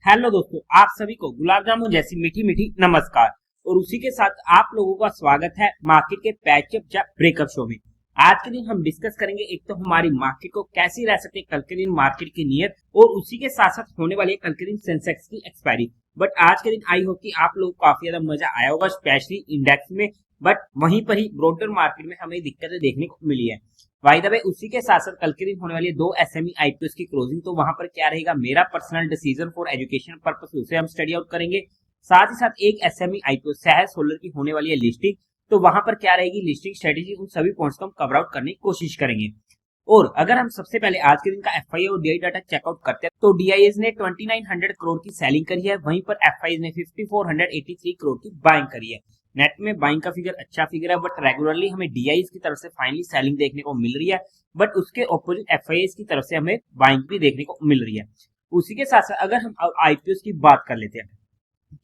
Hello दोस्तों, आप सभी को गुलाब जामुन जैसी मीठी मीठी नमस्कार। और उसी के साथ आप लोगों का स्वागत है मार्केट के पैचअप या ब्रेकअप शो में। आज के दिन हम डिस्कस करेंगे एक तो हमारी मार्केट को कैसी रह सकती है कल के दिन मार्केट की नीयत, और उसी के साथ साथ होने वाली है कल के दिन सेंसेक्स की एक्सपायरी। बट आज के दिन आई होप कि आप लोगों को काफी ज्यादा मजा आया होगा, स्पेशली इंडेक्स में। बट वहीं पर ही ब्रोडर मार्केट में हमें दिक्कतें देखने को मिली है। बाय द वे, उसी के साथ साथ कल के दिन होने वाली है 2 एसएमई आईपीओस की क्लोजिंग, तो वहां पर क्या रहेगा मेरा personal decision for education purpose, उसे हम स्टडी आउट करेंगे। साथ ही साथ एक एसएमई आईपीओ सहज सोलर की होने वाली है लिस्टिंग, तो वहां पर क्या रहेगी लिस्टिंग स्ट्रेटेजी, उन सभी पॉइंट्स को हम कवर आउट करने की कोशिश करेंगे। और अगर हम सबसे पहले आज के दिन का एफआईए और डीआई डाटा चेकआउट करते हैं, तो डीआईएस ने 2900 करोड़ की सेलिंग करी है, वहीं पर एफआईए ने 5483 करोड़ की बाइंग करी है। नेट में बाइंग का फिगर अच्छा फिगर है, बट रेगुलरली हमें डीआईएस की तरफ से फाइनली सेलिंग देखने को मिल रही है, बट उसके ऑपोजिट एफआईएस की तरफ से हमें बाइंग भी देखने को मिल रही है। उसी के साथ साथ अगर हम आईपीओस की बात कर लेते हैं,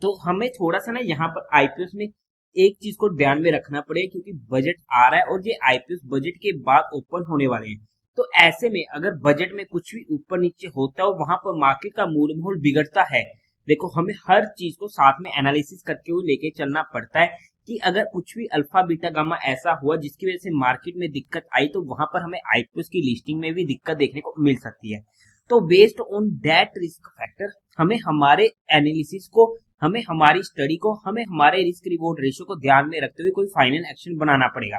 तो हमें थोड़ा सा ना यहाँ पर आईपीओस में एक चीज को ध्यान में रखना पड़ेगा, क्योंकि बजट आ रहा है और ये आईपीओस बजट के बाद ओपन होने वाले हैं। तो ऐसे में अगर बजट में कुछ भी ऊपर नीचे होता है, वहां पर मार्केट का मूड माहौल बिगड़ता है। देखो, हमें हर चीज को साथ में एनालिसिस करके हुए लेके चलना पड़ता है कि अगर कुछ भी अल्फा बीटा गामा ऐसा हुआ जिसकी वजह से मार्केट में दिक्कत आई, तो वहां पर हमें आईपीओस की लिस्टिंग में भी दिक्कत देखने को मिल सकती है। तो based on that risk factor हमें हमारे एनालिसिस को, हमें हमारी स्टडी को, हमें हमारे रिस्क रिवॉर्ड रेशियो को ध्यान में रखते हुए कोई फाइनल एक्शन बनाना पड़ेगा।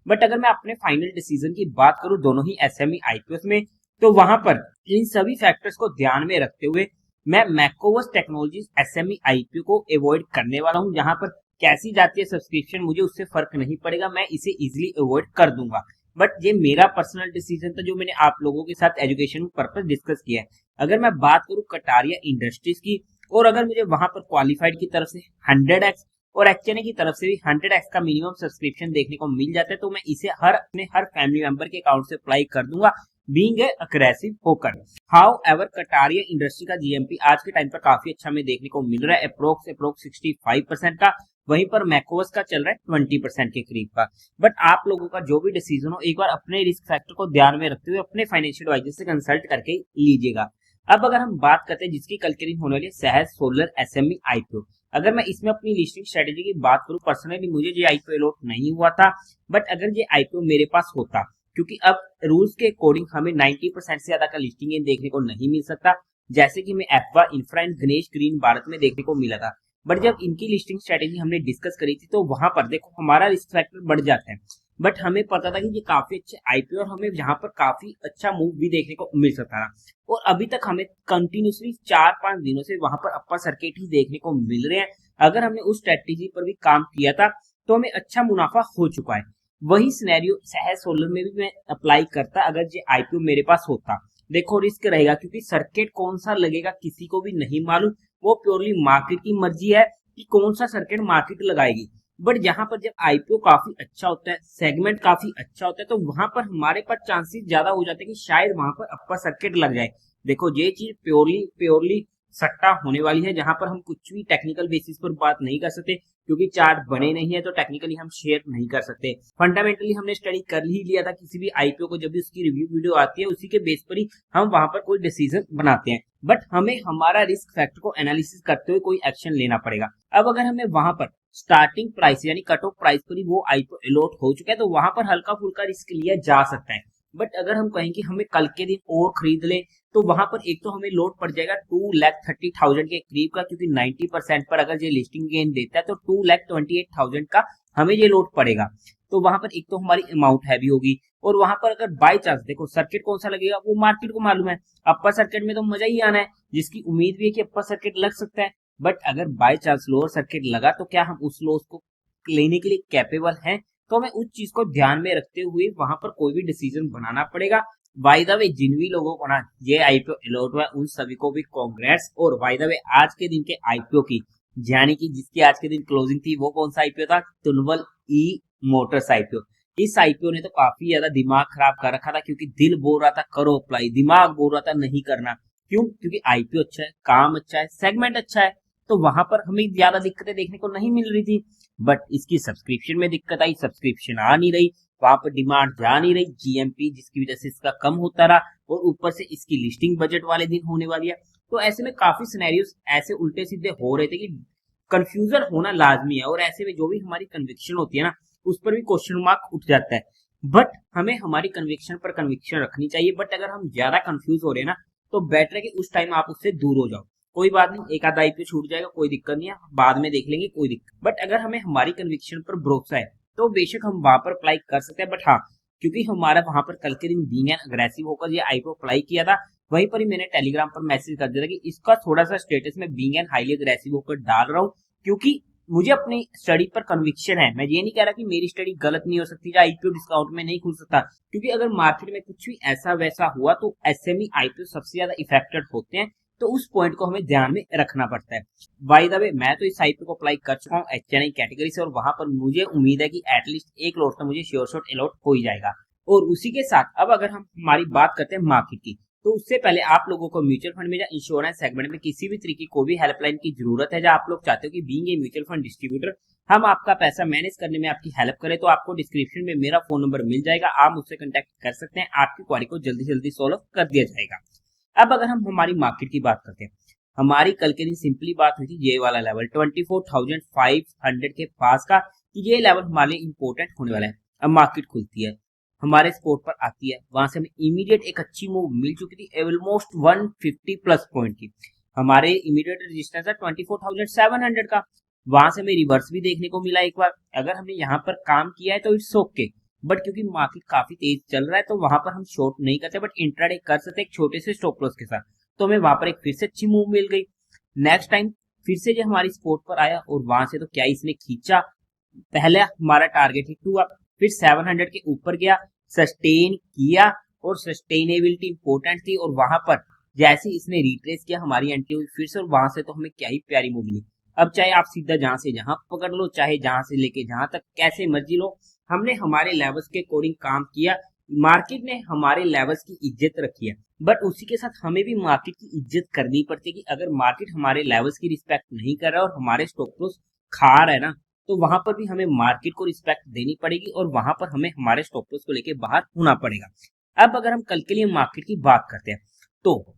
बट अगर मैं अपने फाइनल डिसीजन की बात करूं दोनों ही एसएमई आईपीओस में, तो वहां पर इन सभी फैक्टर्स को ध्यान में रखते हुए मैं मैकोवस टेक्नोलॉजीज एसएमई आईपीओ को अवॉइड करने वाला हूं। जहां पर कैसी जाती है सब्सक्रिप्शन मुझे उससे फर्क नहीं पड़ेगा, मैं इसे इजिली अवॉइड कर दूंगा। बट ये मेरा पर्सनल डिसीजन था जो मैंने आप लोगों के साथ एजुकेशन पर्पस डिस्कस किया है। अगर मैं बात करूं कटारिया इंडस्ट्रीज की, और अगर मुझे वहां पर क्वालिफाइड की तरफ से 100x और एक्चएनए की तरफ से भी 100x का मिनिमम सब्सक्रिप्शन देखने को मिल जाता है, तो मैं इसे अपने हर फैमिली मेंबर के अकाउंट से अप्लाई कर दूंगा, बीइंग अग्रेसिव होकर। हाउ एवर कटारिया इंडस्ट्री का जीएमपी आज के टाइम पर काफी अच्छा हमें देखने को मिल रहा है, अप्रोक्स 65% का। वहीं पर मैकोवस का चल रहा है 20% के करीब का। बट आप लोगों का जो भी डिसीजन हो, एक बार अपने रिस्क फैक्टर को ध्यान में रखते हुए अपने फाइनेंशियल एडवाइजर से कंसल्ट करके लीजिएगा। अब अगर हम बात करते हैं जिसकी कल के दिन होने वाली है सहज सोलर एसएमई आईपीओ, अगर मैं इसमें अपनी लिस्टिंग स्ट्रेटेजी की बात करूं, पर्सनली मुझे ये आईपीओ अलॉट नहीं हुआ था। बट अगर ये आईपीओ मेरे पास होता, क्योंकि अब रूल्स के अकॉर्डिंग हमें 90% से ज्यादा का लिस्टिंग गेन देखने को नहीं मिल सकता, जैसे कि मैं एफवा infra and Ganesh green Bharat में देखने को मिला था। बट जब इनकी लिस्टिंग स्ट्रेटेजी हमने डिस्कस करी थी, तो वहां पर देखो हमारा रिस्क फैक्टर बढ़ जाता है। बट हमें पता था कि ये काफी अच्छे आईपीओ और हमें यहाँ पर काफी अच्छा मूव भी देखने को मिल सकता था। और अभी तक हमें कंटिन्यूसली 4-5 दिनों से वहां पर अपर सर्किट ही देखने को मिल रहे हैं। अगर हमने उस स्ट्रेटेजी पर भी काम किया था, तो हमें अच्छा मुनाफा हो चुका है। वही सिनेरियो सहज सोलर में भी मैं अप्लाई करता अगर ये आईपीओ मेरे पास होता। देखो, रिस्क रहेगा क्योंकि सर्किट कौन सा लगेगा किसी को भी नहीं मालूम, वो प्योरली मार्केट की मर्जी है कि कौन सा सर्किट मार्केट लगाएगी। बट यहाँ पर जब आईपीओ काफी अच्छा होता है, सेगमेंट काफी अच्छा होता है, तो वहां पर हमारे पास चांसेस ज्यादा हो जाते हैं कि शायद वहां पर अपर सर्किट लग जाए। देखो, ये चीज प्योरली प्योरली सट्टा होने वाली है, जहां पर हम कुछ भी टेक्निकल बेसिस पर बात नहीं कर सकते, क्योंकि चार्ट बने नहीं है तो टेक्निकली हम शेयर नहीं कर सकते। फंडामेंटली हमने स्टडी कर ही लिया था किसी भी आईपीओ को, जब भी उसकी रिव्यू वीडियो आती है उसी के बेस पर ही हम वहां पर कोई डिसीजन बनाते हैं। बट हमें हमारा रिस्क फैक्टर को एनालिसिस करते हुए कोई एक्शन लेना पड़ेगा। अब अगर हमें वहां पर स्टार्टिंग प्राइस यानी कट ऑफ प्राइस पर ही वो आईपीओ अलॉट हो चुका है, तो वहां पर हल्का फुल्का रिस्क लिया जा सकता है। बट अगर हम कहें कि हमें कल के दिन और खरीद ले, तो वहां पर एक तो हमें लोड पड़ जाएगा 2,30,000 के करीब का, क्योंकि 90% पर अगर ये लिस्टिंग गेन देता है तो 2,28,000 का हमें ये लोड पड़ेगा। तो वहां पर एक तो हमारी अमाउंट हैवी होगी, और वहां पर अगर बाय चांस देखो सर्किट कौन सा लगेगा वो मार्केट को मालूम है। अपर सर्किट में तो मजा ही आना है, जिसकी उम्मीद भी है कि अपर सर्किट लग सकता है। बट अगर बाय चांस लोअर सर्किट लगा, तो क्या हम उस लॉस को लेने के लिए कैपेबल हैं? तो हमें उस चीज को ध्यान में रखते हुए वहां पर कोई भी डिसीजन बनाना पड़ेगा। बाय द वे, जिन भी लोगों को ना ये आईपीओ अलॉट हुआ है उन सभी को भी कांग्रेट्स। और बाय द वे, आज के दिन के आईपीओ की, यानी कि जिसकी आज के दिन क्लोजिंग थी, वो कौन सा आईपीओ था? तुनवल ई मोटर्स आईपीओ। इस आईपीओ ने तो काफी ज्यादा दिमाग खराब कर रखा था, क्योंकि दिल बोल रहा था करो अप्लाई, दिमाग बोल रहा था नहीं करना। क्यों? क्योंकि आईपीओ अच्छा है, काम अच्छा है, सेगमेंट अच्छा है, तो वहां पर हमें ज्यादा दिक्कतें देखने को नहीं मिल रही थी। बट इसकी सब्सक्रिप्शन में दिक्कत आई, सब्सक्रिप्शन आ नहीं रही, वहां पर डिमांड जा नहीं रही, जीएमपी जिसकी वजह से इसका कम होता रहा, और ऊपर से इसकी लिस्टिंग बजट वाले दिन होने वाली है। तो ऐसे में काफी सिनेरियोस ऐसे उल्टे सीधे हो रहे थे कि कंफ्यूजन होना लाजमी है, और ऐसे में जो भी हमारी कन्विक्शन होती है ना, उस पर भी क्वेश्चन मार्क उठ जाता है। बट हमें हमारी कन्विक्शन पर कन्विक्शन रखनी चाहिए। बट अगर हम ज्यादा कंफ्यूज हो रहे हैं ना, तो बेटर है कि उस टाइम आप उससे दूर हो जाओ। कोई बात नहीं, एक आधा आईपीओ छूट जाएगा, कोई दिक्कत नहीं है, बाद में देख लेंगे, कोई दिक्कत। बट अगर हमें हमारी कन्विक्शन पर भरोसा है तो बेशक हम वहां पर अप्लाई कर सकते हैं। बट हाँ, क्योंकि हमारा वहां पर कल के दिन बीइंग एन अग्रेसिव होकर ये आईपीओ अप्लाई किया था, वहीं पर ही मैंने टेलीग्राम पर मैसेज कर दिया था कि इसका थोड़ा सा स्टेटस में बीइंग एन हाईली अग्रेसिव होकर डाल रहा हूँ, क्योंकि मुझे अपनी स्टडी पर कन्विक्शन है। मैं ये नहीं कह रहा कि मेरी स्टडी गलत नहीं हो सकती या आईपीओ डिस्काउंट में नहीं खुल सकता, क्योंकि अगर मार्केट में कुछ भी ऐसा वैसा हुआ तो एसएमई आईपीओ सबसे ज्यादा इफेक्टेड होते हैं। तो उस पॉइंट को हमें ध्यान में रखना पड़ता है। बाय द वे, मैं तो इस आईपीओ को अप्लाई कर चुका हूँ एचएनआई कैटेगरी से, और वहां पर मुझे उम्मीद है कि एटलीस्ट एक लॉट तो मुझे श्योर शॉट अलॉट हो ही जाएगा। और उसी के साथ अब अगर हम हमारी बात करते हैं मार्केट की, तो उससे पहले आप लोगों को म्यूचुअल फंड में या इंश्योरेंस सेगमेंट में किसी भी तरीके को भी हेल्पलाइन की जरूरत है, जहां आप लोग चाहते हो कि being a mutual fund distributor हम आपका पैसा मैनेज करने में आपकी हेल्प करें, तो आपको डिस्क्रिप्शन में मेरा फोन नंबर मिल जाएगा, आप मुझसे कांटेक्ट कर सकते हैं। आपकी क्वारी को जल्दी से जल्दी सॉल्व कर दिया जाएगा। अब अगर हम हमारी मार्केट की बात करते हैं, हमारी कल के दिन सिंपली बात हुई थी ये वाला लेवल 24,500 के पास का, कि ये लेवल हमारे लिए इंपॉर्टेंट होने वाला है। अब मार्केट खुलती है, हमारे सपोर्ट पर आती है, वहां से हमें इमीडिएट एक अच्छी मूव मिल चुकी थी ऑलमोस्ट 150 प्लस पॉइंट की। हमारे इमीडिएट रेजिस्टेंस है 24,700 का, वहां से हमें रिवर्स भी देखने को मिला एक बार। अगर हमने यहाँ पर काम किया है तो इट्स ओके, बट क्योंकि मार्केट काफी तेज चल रहा है तो वहां पर हम शॉर्ट नहीं करते, बट इंट्राडे कर सकते एक छोटे से स्टॉप लॉस के साथ। तो हमें वहां पर एक फिर से अच्छी मूव मिल गई। नेक्स्ट टाइम फिर से जो हमारी सपोर्ट पर आया, और वहां से तो क्या इसने खींचा, पहले हमारा टारगेट हिट हुआ, फिर 700 के ऊपर गया, सस्टेन किया, और सस्टेनेबिलिटी इंपॉर्टेंट थी, और वहां पर जैसे इसने रिट्रेस किया हमारी एंट्री हुई फिर से, और वहां से तो हमें क्या ही प्यारी मूव मिली। अब चाहे आप सीधा जहां से जहां पकड़ लो, चाहे जहां से लेके जहां तक कैसे मर्जी लो, हमने हमारे लेवल्स के अकॉर्डिंग काम किया। मार्केट ने हमारे लेवल्स की इज्जत रखी है, बट उसी के साथ हमें भी मार्केट की इज्जत करनी पड़ती है। कि अगर मार्केट हमारे लेवल्स की रिस्पेक्ट नहीं कर रहा और हमारे स्टॉप लॉस खा रहा है ना, तो वहां पर भी हमें मार्केट को रिस्पेक्ट देनी पड़ेगी, और वहां पर हमें हमारे स्टॉप लॉस को लेकर बाहर होना पड़ेगा। अब अगर हम कल के लिए मार्केट की बात करते हैं, तो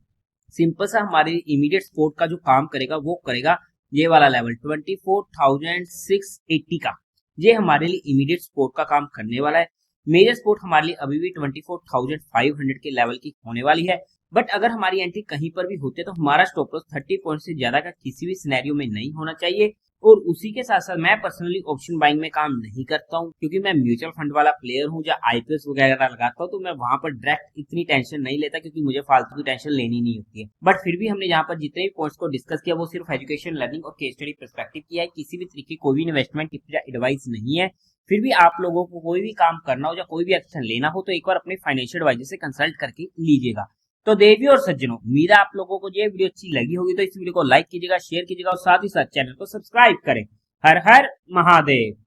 सिंपल सा हमारे इमीडिएट सपोर्ट का जो काम करेगा वो करेगा ये वाला लेवल 24,680 का। ये हमारे लिए इमीडिएट सपोर्ट का काम करने वाला है। मेजर सपोर्ट हमारे लिए अभी भी 24,500 के लेवल की होने वाली है। बट अगर हमारी एंट्री कहीं पर भी होती है तो हमारा स्टॉप लॉस 30 पॉइंट से ज्यादा का किसी भी सिनेरियो में नहीं होना चाहिए। और उसी के साथ साथ मैं पर्सनली ऑप्शन बाइंग में काम नहीं करता हूँ, क्योंकि मैं म्यूचुअल फंड वाला प्लेयर हूँ, या आईपीएस वगैरह लगाता हूँ, तो मैं वहां पर डायरेक्ट इतनी टेंशन नहीं लेता, क्योंकि मुझे फालतू की टेंशन लेनी नहीं होती है। बट फिर भी हमने यहाँ पर जितने भी पॉइंट्स को डिस्कस किया वो सिर्फ एजुकेशन, लर्निंग और केस स्टडी पर्सपेक्टिव किया है, किसी भी तरीके कोई भी इन्वेस्टमेंट टिप या एडवाइस नहीं है। फिर भी आप लोगों को कोई भी काम करना हो या कोई भी एक्शन लेना हो तो एक बार अपने फाइनेंशियल एडवाइजर से कंसल्ट करके लीजिएगा। तो देवियों और सज्जनों, उम्मीद है आप लोगों को ये वीडियो अच्छी लगी होगी, तो इस वीडियो को लाइक कीजिएगा, शेयर कीजिएगा, और साथ ही साथ चैनल को सब्सक्राइब करें। हर हर महादेव।